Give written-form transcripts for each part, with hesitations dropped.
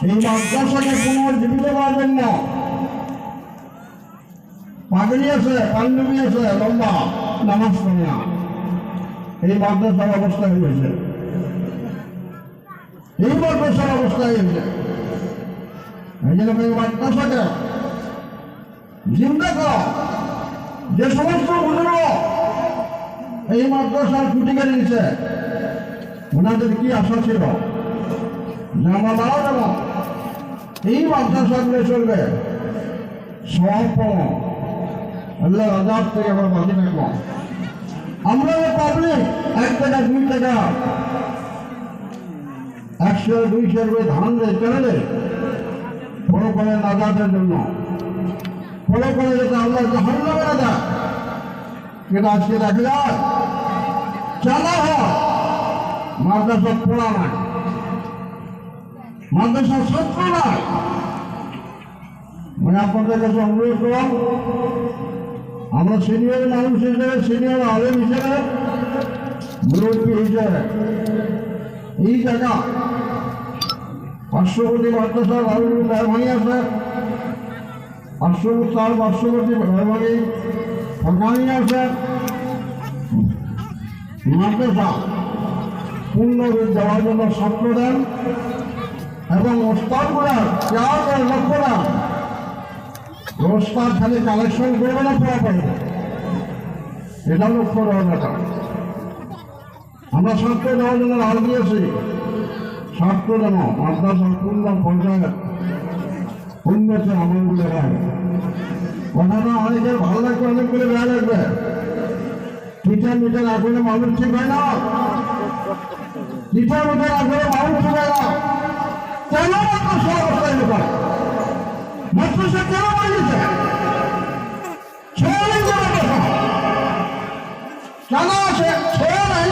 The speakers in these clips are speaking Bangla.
এই মাদ্রাসাকে পুনর্জীবিত করার জন্য পাগড়ি আছে, পাঞ্জাবি আছে, লম্বা নামাজ পড়ে না, এই মাদ্রাসার অবস্থা হয়েছে, এই মাদ্রাসার অবস্থা হয়েছে। এই জন্য এই মাদ্রাসাকে জিন্দা করা, যে সমস্ত বুজুর্গ এই মাদ্রাসার ছুটি কেড়ে নিচ্ছে, ওনাদের কি আশা ছিল যে আমরা মারা যাব, এই মাদ্রাসাগুলো চলবে সব আল্লাহ আজাদ থেকে আমরা বাঁচি থাকবো। আমরা পাবলিক 1 টাকা 2 টাকা 100 200 করে ধান দেয় কেন দেয়? ফলো করে নাজাতের জন্য, ফলো করে যাতে আল্লাহ জাহান্নামে না যায়। কিন্তু আজকে দেখা যায় চালা হয় মাদ্রাসা পড়া নাই, মাদ্রাসার ছাত্র নাই। মানে আপনাদের কাছে অনুরোধ করলাম, আমরা সিনিয়র মানুষ হিসেবে, সিনিয়র আলেম হিসেবে, মুরব্বী হিসেবে এই জায়গা পার্শ্ববর্তী মাদ্রাসার মেহরবানি আছে, পার্শ্ববর্তী মেহরবানি সরকারি আছে, মাদ্রাসা পূর্ণরূপ দেওয়ার জন্য স্বপ্ন দেন এবং ওস্তাদগুলার কেয়ার করে লক্ষ্য দেন। ওস্তাদ খালি কালেকশন করবে না, পড়া পারবে, এটা লক্ষ্য দেওয়ার কথা। আমরা স্বার্থ দেওয়ার জন্য রাজ দিয়েছি, স্বার্থ যেন মাদ্রাসার পূর্ণ পঞ্চায়েত উন্নতি আমলগুলো হয়। কথাটা অনেকের ভালো লাগবে, অনেকগুলো বেড়া লাগবে। টিচার মিটার আসলে মানুষ ঠিক হয় না, টিচার মিটার আসলে মানুষ ঠিক হয় না। কেন মাদ্রাসা অবস্থায় লোক মাদ্রাসা কেন বানিয়েছে? কেন আছে ছেড়ে নাই?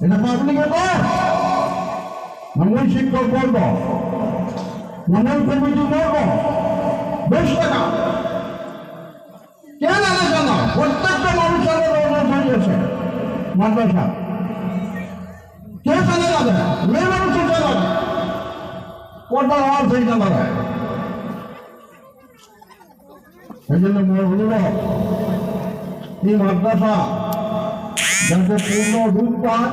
এটা পাবলিকের কর, মঙ্গল শিক্ষক বর্গ, মঙ্গল কমিটি বর্গ, বেশ টাকা কেন আলাদা না? প্রত্যেকটা মানুষের হয়েছে মাদ্রাসা, কে চালে যাবে? মেয়ে মানুষের চালাবে, পর্দার আওয়াজ হয়ে চালাবে। এই জন্য এই মাদ্রাসা যাতে পূর্ণ রূপ পায়